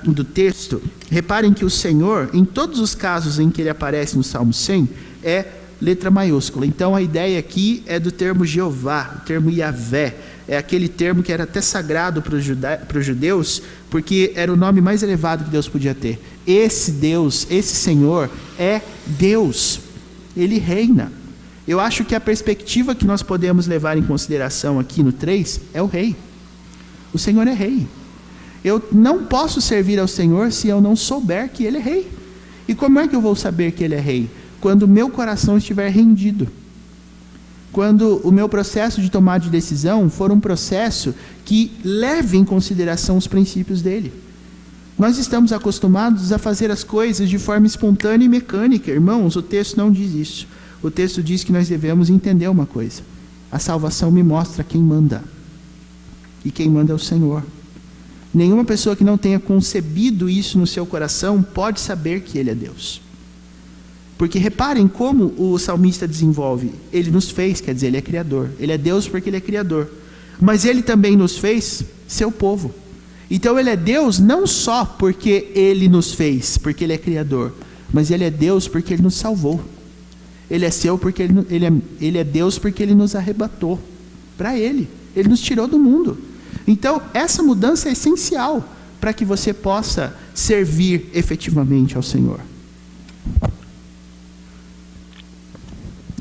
do texto, reparem que o Senhor, em todos os casos em que ele aparece no Salmo 100, é letra maiúscula. Então a ideia aqui é do termo Jeová, o termo Yahvé. É aquele termo que era até sagrado para os judeus, porque era o nome mais elevado que Deus podia ter. Esse Deus, esse Senhor é Deus. Ele reina. Eu acho que a perspectiva que nós podemos levar em consideração aqui no 3 é o rei. O Senhor é rei. Eu não posso servir ao Senhor se eu não souber que Ele é rei. E como é que eu vou saber que Ele é rei? Quando o meu coração estiver rendido. Quando o meu processo de tomar de decisão for um processo que leve em consideração os princípios dele. Nós estamos acostumados a fazer as coisas de forma espontânea e mecânica. Irmãos, o texto não diz isso. O texto diz que nós devemos entender uma coisa: a salvação me mostra quem manda. E quem manda é o Senhor. Nenhuma pessoa que não tenha concebido isso no seu coração pode saber que Ele é Deus. Porque reparem como o salmista desenvolve. Ele nos fez, quer dizer, Ele é Criador. Ele é Deus porque Ele é Criador. Mas Ele também nos fez seu povo. Então Ele é Deus não só porque Ele nos fez, porque Ele é Criador, mas Ele é Deus porque Ele nos salvou. Ele é seu porque Ele é Deus porque Ele nos arrebatou para Ele. Ele nos tirou do mundo. Então, essa mudança é essencial para que você possa servir efetivamente ao Senhor.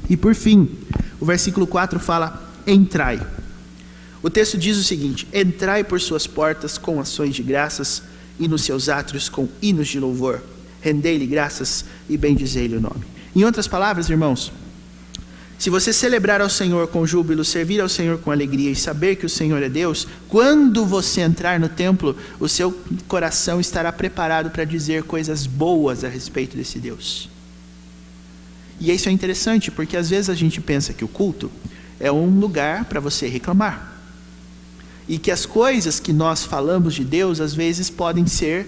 E por fim, o versículo 4 fala: entrai. O texto diz o seguinte: entrai por suas portas com ações de graças e nos seus átrios com hinos de louvor. Rendei-lhe graças e bendizei-lhe o nome. Em outras palavras, irmãos, se você celebrar ao Senhor com júbilo, servir ao Senhor com alegria e saber que o Senhor é Deus, quando você entrar no templo, o seu coração estará preparado para dizer coisas boas a respeito desse Deus. E isso é interessante, porque às vezes a gente pensa que o culto é um lugar para você reclamar. E que as coisas que nós falamos de Deus, às vezes podem ser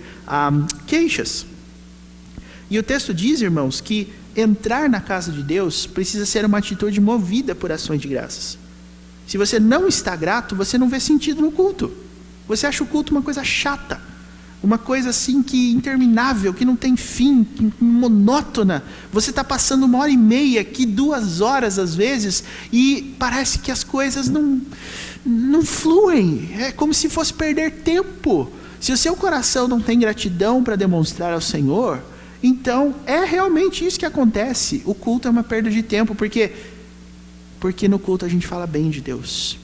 queixas. E o texto diz, irmãos, que entrar na casa de Deus precisa ser uma atitude movida por ações de graças. Se você não está grato, você não vê sentido no culto. Você acha o culto uma coisa chata, uma coisa assim que interminável, que não tem fim, que monótona. Você está passando 1h30 aqui, 2 horas às vezes, e parece que as coisas não fluem. É como se fosse perder tempo. Se o seu coração não tem gratidão para demonstrar ao Senhor, então é realmente isso que acontece. O culto é uma perda de tempo, porque no culto a gente fala bem de Deus.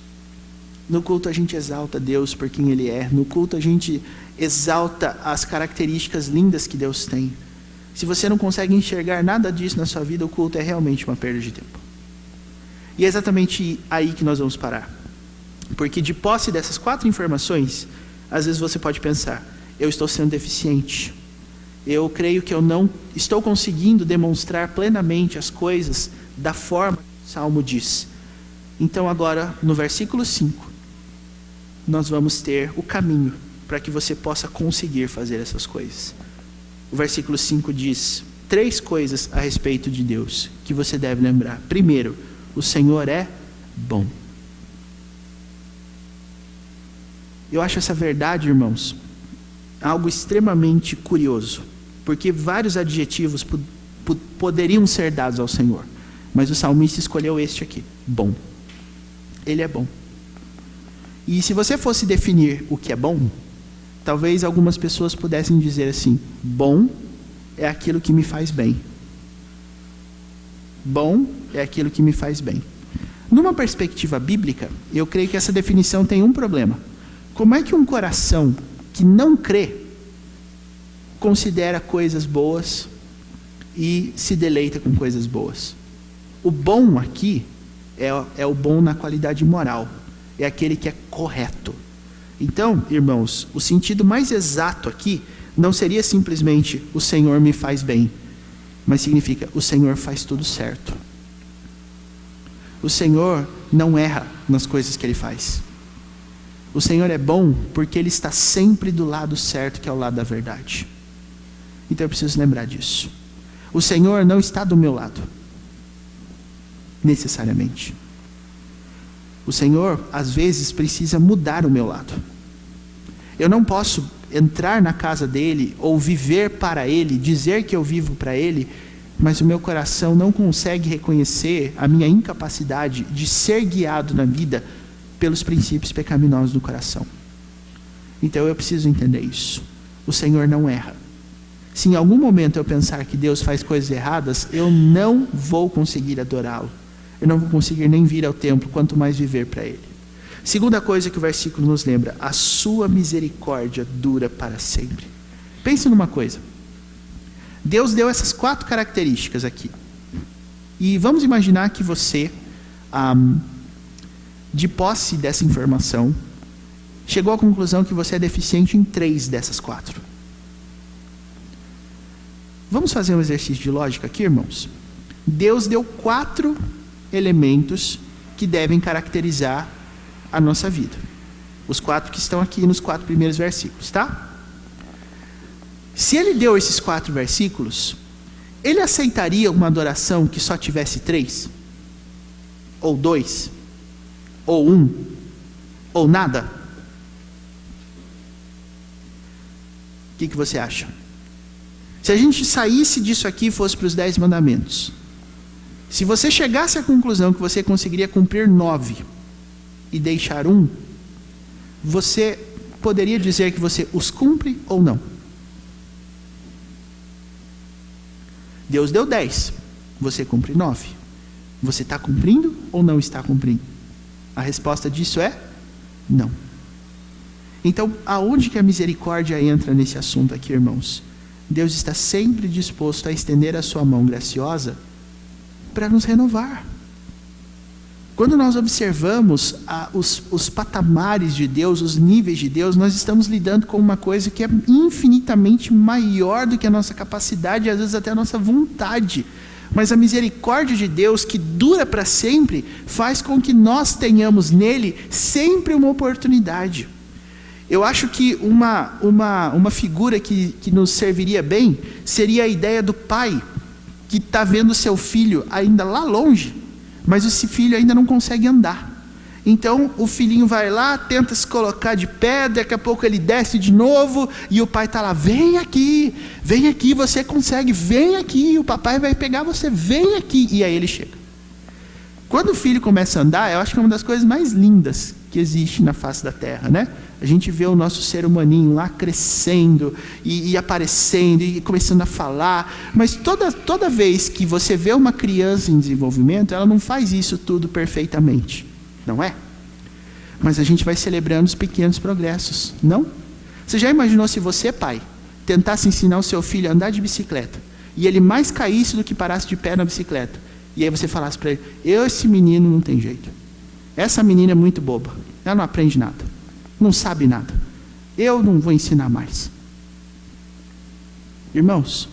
No culto a gente exalta Deus por quem Ele é. No culto a gente exalta as características lindas que Deus tem. Se você não consegue enxergar nada disso na sua vida, o culto é realmente uma perda de tempo. E é exatamente aí que nós vamos parar. Porque de posse dessas 4 informações, às vezes você pode pensar: eu estou sendo deficiente. Eu creio que eu não estou conseguindo demonstrar plenamente as coisas da forma que o Salmo diz. Então agora, no versículo 5, nós vamos ter o caminho para que você possa conseguir fazer essas coisas. O versículo 5 diz 3 coisas a respeito de Deus que você deve lembrar. Primeiro, o Senhor é bom. Eu acho essa verdade, irmãos, algo extremamente curioso, porque vários adjetivos poderiam ser dados ao Senhor, mas o salmista escolheu este aqui: bom. Ele é bom. E se você fosse definir o que é bom, talvez algumas pessoas pudessem dizer assim: bom é aquilo que me faz bem. Bom é aquilo que me faz bem. Numa perspectiva bíblica, eu creio que essa definição tem um problema. Como é que um coração que não crê considera coisas boas e se deleita com coisas boas? O bom aqui é o bom na qualidade moral, é aquele que é correto. Então, irmãos, o sentido mais exato aqui não seria simplesmente o Senhor me faz bem, mas significa o Senhor faz tudo certo. O Senhor não erra nas coisas que Ele faz. O Senhor é bom porque Ele está sempre do lado certo, que é o lado da verdade. Então eu preciso lembrar disso. O Senhor não está do meu lado, necessariamente. O Senhor, às vezes, precisa mudar o meu lado. Eu não posso entrar na casa dEle, ou viver para Ele, dizer que eu vivo para Ele, mas o meu coração não consegue reconhecer a minha incapacidade de ser guiado na vida pelos princípios pecaminosos do coração. Então eu preciso entender isso. O Senhor não erra. Se em algum momento eu pensar que Deus faz coisas erradas, eu não vou conseguir adorá-lo. Eu não vou conseguir nem vir ao templo, quanto mais viver para Ele. Segunda coisa que o versículo nos lembra: a sua misericórdia dura para sempre. Pense numa coisa. Deus deu essas 4 características aqui. E vamos imaginar que você, de posse dessa informação, chegou à conclusão que você é deficiente em 3 dessas 4. Vamos fazer um exercício de lógica aqui, irmãos? Deus deu 4 elementos que devem caracterizar a nossa vida. Os 4 que estão aqui nos 4 primeiros versículos, tá? Se Ele deu esses 4 versículos, Ele aceitaria uma adoração que só tivesse 3? Ou 2? Ou 1? Ou nada? O que você acha? Se a gente saísse disso aqui e fosse para os 10 mandamentos, se você chegasse à conclusão que você conseguiria cumprir 9 e deixar 1, você poderia dizer que você os cumpre ou não? Deus deu 10, você cumpre 9. Você está cumprindo ou não está cumprindo? A resposta disso é não. Então, aonde que a misericórdia entra nesse assunto aqui, irmãos? Deus está sempre disposto a estender a sua mão graciosa para nos renovar. Quando nós observamos os patamares de Deus, os níveis de Deus, nós estamos lidando com uma coisa que é infinitamente maior do que a nossa capacidade e às vezes até a nossa vontade. Mas a misericórdia de Deus, que dura para sempre, faz com que nós tenhamos nele sempre uma oportunidade. Eu acho que uma figura que nos serviria bem seria a ideia do pai que está vendo seu filho ainda lá longe, mas esse filho ainda não consegue andar. Então o filhinho vai lá, tenta se colocar de pé, daqui a pouco ele desce de novo, e o pai está lá: vem aqui, você consegue, vem aqui, o papai vai pegar você, vem aqui. E aí ele chega. Quando o filho começa a andar, eu acho que é uma das coisas mais lindas que existe na face da terra, né? A gente vê o nosso ser humaninho lá crescendo e aparecendo e começando a falar, mas toda vez que você vê uma criança em desenvolvimento, ela não faz isso tudo perfeitamente, não é? Mas a gente vai celebrando os pequenos progressos, não? Você já imaginou se você, pai, tentasse ensinar o seu filho a andar de bicicleta e ele mais caísse do que parasse de pé na bicicleta, e aí você falasse para ele: esse menino não tem jeito, essa menina é muito boba, ela não aprende nada, não sabe nada, eu não vou ensinar mais. Irmãos,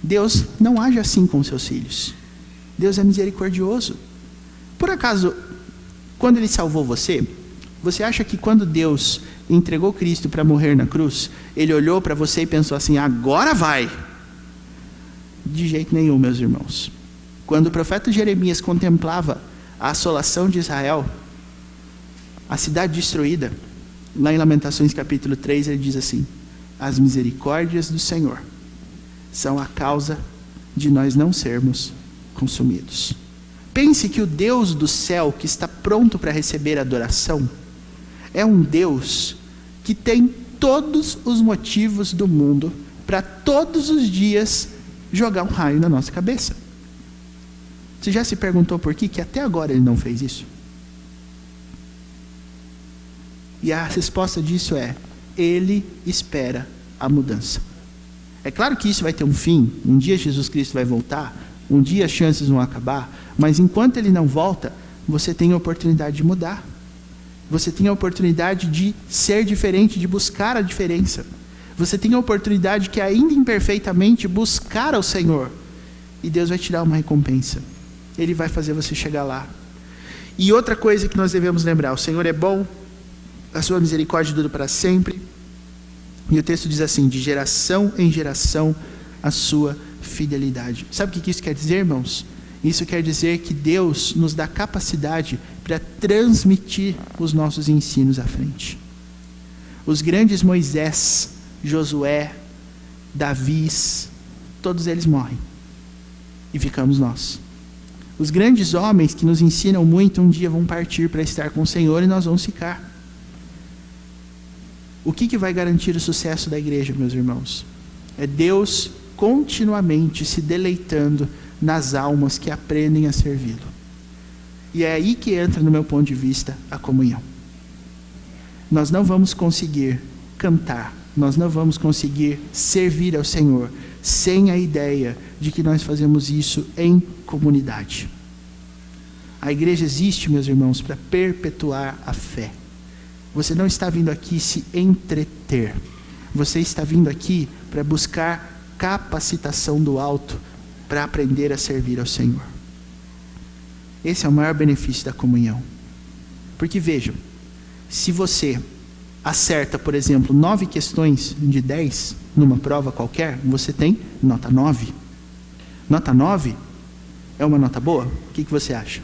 Deus não age assim com seus filhos. Deus é misericordioso. Por acaso, quando Ele salvou você, você acha que quando Deus entregou Cristo para morrer na cruz, Ele olhou para você e pensou assim: agora vai? De jeito nenhum, meus irmãos. Quando o profeta Jeremias contemplava a assolação de Israel, a cidade destruída, lá em Lamentações capítulo 3, ele diz assim: as misericórdias do Senhor são a causa de nós não sermos consumidos. Pense que o Deus do céu, que está pronto para receber adoração, é um Deus que tem todos os motivos do mundo para todos os dias jogar um raio na nossa cabeça. Você já se perguntou por que até agora ele não fez isso? E a resposta disso é: ele espera a mudança. É claro que isso vai ter um fim, um dia Jesus Cristo vai voltar, um dia as chances vão acabar, mas enquanto ele não volta, você tem a oportunidade de mudar. Você tem a oportunidade de ser diferente, de buscar a diferença. Você tem a oportunidade que ainda imperfeitamente buscar ao Senhor. E Deus vai te dar uma recompensa. Ele vai fazer você chegar lá. E outra coisa que nós devemos lembrar: o Senhor é bom, a sua misericórdia dura para sempre. E o texto diz assim: de geração em geração a sua fidelidade. Sabe o que isso quer dizer, irmãos? Isso quer dizer que Deus nos dá capacidade para transmitir os nossos ensinos à frente. Os grandes Moisés, Josué, Davi, todos eles morrem. E ficamos nós. Os grandes homens que nos ensinam muito, um dia vão partir para estar com o Senhor e nós vamos ficar. O que vai garantir o sucesso da igreja, meus irmãos? É Deus continuamente se deleitando nas almas que aprendem a servi-lo. E é aí que entra, no meu ponto de vista, a comunhão. Nós não vamos conseguir cantar, nós não vamos conseguir servir ao Senhor sem a ideia de que nós fazemos isso em comunidade. A igreja existe, meus irmãos, para perpetuar a fé. Você não está vindo aqui se entreter. Você está vindo aqui para buscar capacitação do alto, para aprender a servir ao Senhor. Esse é o maior benefício da comunhão. Porque vejam, se você acerta, por exemplo, 9 questões de 10 numa prova qualquer, você tem nota 9. Nota 9 é uma nota boa? O que você acha?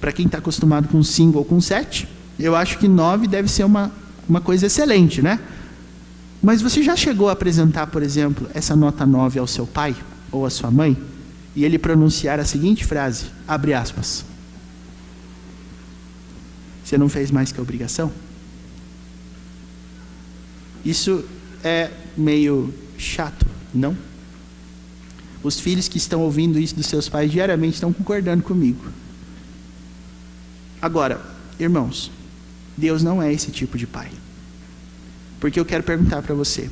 Para quem está acostumado com 5 ou com 7, eu acho que 9 deve ser uma coisa excelente, né? Mas você já chegou a apresentar, por exemplo, essa nota 9 ao seu pai ou à sua mãe, e ele pronunciar a seguinte frase, abre aspas: você não fez mais que a obrigação? Isso é meio chato, não? Os filhos que estão ouvindo isso dos seus pais diariamente estão concordando comigo. Agora, irmãos, Deus não é esse tipo de pai. Porque eu quero perguntar para você: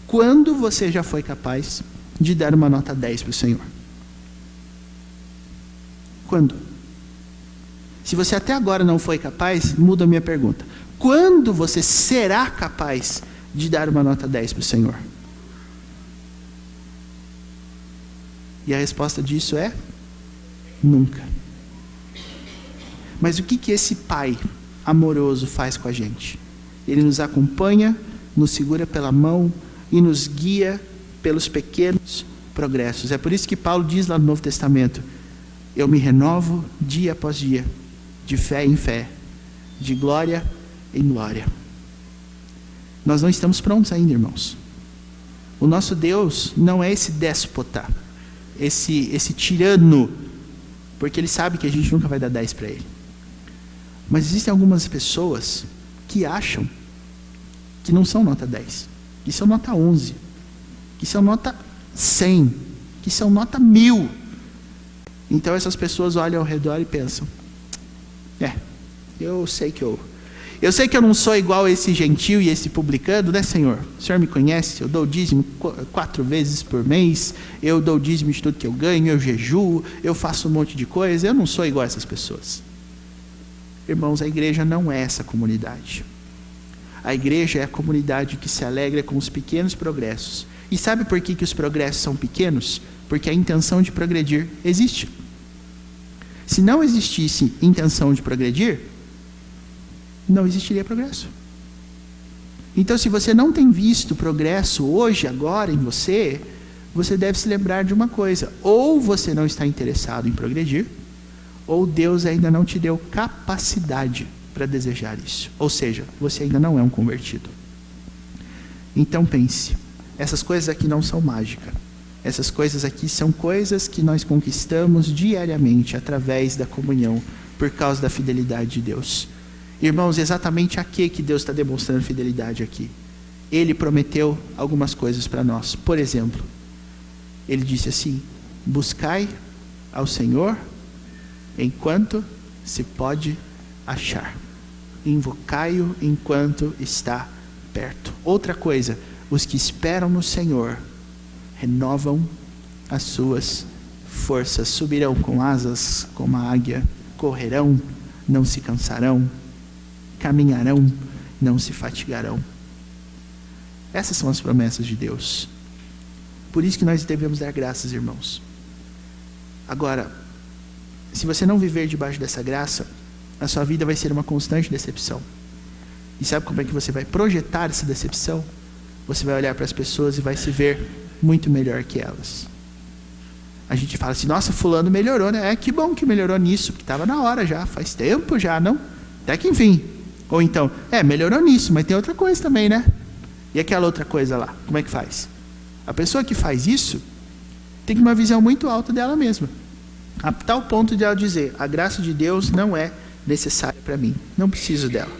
quando você já foi capaz de dar uma nota 10 para o Senhor? Quando? Se você até agora não foi capaz, muda a minha pergunta: quando você será capaz de dar uma nota 10 para o Senhor? E a resposta disso é: nunca. Mas o que esse pai amoroso faz com a gente? Ele nos acompanha, nos segura pela mão e nos guia pelos pequenos progressos. É por isso que Paulo diz lá no Novo Testamento: eu me renovo dia após dia, de fé em fé, de glória em glória. Nós não estamos prontos ainda, irmãos. O nosso Deus não é esse déspota, esse tirano, porque Ele sabe que a gente nunca vai dar 10 para Ele. Mas existem algumas pessoas que acham que não são nota 10, que são nota 11, que são nota 100, que são nota 1000. Então essas pessoas olham ao redor e pensam: eu sei que eu não sou igual a esse gentio e esse publicano, né, Senhor? O Senhor me conhece, eu dou o dízimo 4 vezes por mês, eu dou o dízimo de tudo que eu ganho, eu jejuo, eu faço um monte de coisa, eu não sou igual a essas pessoas. Irmãos, a igreja não é essa comunidade. A igreja é a comunidade que se alegra com os pequenos progressos. E sabe por que os progressos são pequenos? Porque a intenção de progredir existe. Se não existisse intenção de progredir, não existiria progresso. Então, se você não tem visto progresso hoje, agora, em você, você deve se lembrar de uma coisa: ou você não está interessado em progredir, ou Deus ainda não te deu capacidade para desejar isso. Ou seja, você ainda não é um convertido. Então pense, essas coisas aqui não são mágica. Essas coisas aqui são coisas que nós conquistamos diariamente através da comunhão, por causa da fidelidade de Deus. Irmãos, exatamente a que Deus está demonstrando fidelidade aqui? Ele prometeu algumas coisas para nós. Por exemplo, ele disse assim: buscai ao Senhor enquanto se pode achar. Invocai-o enquanto está perto. Outra coisa, os que esperam no Senhor renovam as suas forças, subirão com asas como a águia, correrão, não se cansarão, caminharão, não se fatigarão. Essas são as promessas de Deus. Por isso que nós devemos dar graças, irmãos. Agora, se você não viver debaixo dessa graça, a sua vida vai ser uma constante decepção. E sabe como é que você vai projetar essa decepção? Você vai olhar para as pessoas e vai se ver muito melhor que elas. A gente fala assim: nossa, fulano melhorou, né? Que bom que melhorou nisso, que estava na hora já, faz tempo já, não? Até que enfim. Ou então, melhorou nisso, mas tem outra coisa também, né? E aquela outra coisa lá, como é que faz? A pessoa que faz isso tem uma visão muito alta dela mesma, a tal ponto de ela dizer: a graça de Deus não é necessária para mim, não preciso dela.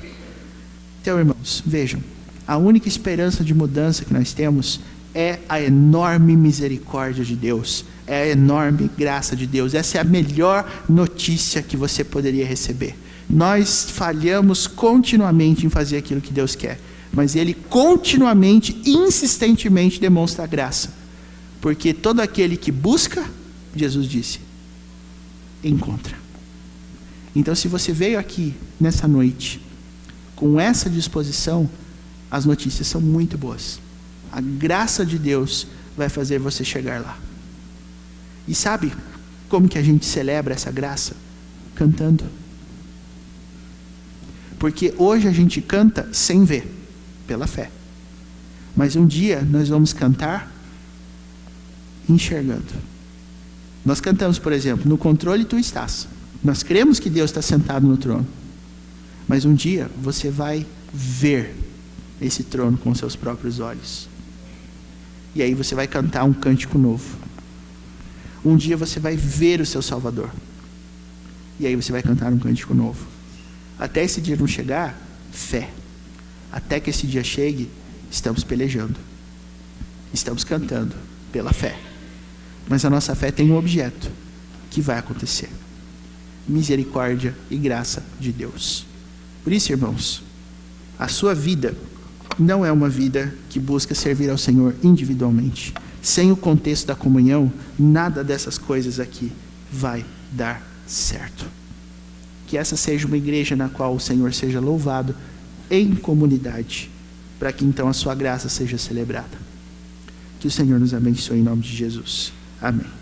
Então, irmãos, vejam, a única esperança de mudança que nós temos é a enorme misericórdia de Deus, é a enorme graça de Deus. Essa é a melhor notícia que você poderia receber. Nós falhamos continuamente em fazer aquilo que Deus quer, mas Ele continuamente, insistentemente demonstra a graça, porque todo aquele que busca, Jesus disse, encontra. Então, se você veio aqui nessa noite com essa disposição, as notícias são muito boas. A graça de Deus vai fazer você chegar lá. E sabe como que a gente celebra essa graça? Cantando. Porque hoje a gente canta sem ver, pela fé. Mas um dia nós vamos cantar enxergando. Nós cantamos, por exemplo, no controle tu estás. Nós cremos que Deus está sentado no trono. Mas um dia você vai ver esse trono com seus próprios olhos. E aí você vai cantar um cântico novo. Um dia você vai ver o seu Salvador. E aí você vai cantar um cântico novo. Até esse dia não chegar, fé. Até que esse dia chegue, estamos pelejando. Estamos cantando pela fé. Mas a nossa fé tem um objeto que vai acontecer: misericórdia e graça de Deus. Por isso, irmãos, a sua vida não é uma vida que busca servir ao Senhor individualmente. Sem o contexto da comunhão, nada dessas coisas aqui vai dar certo. Que essa seja uma igreja na qual o Senhor seja louvado em comunidade, para que então a sua graça seja celebrada. Que o Senhor nos abençoe em nome de Jesus. Amém.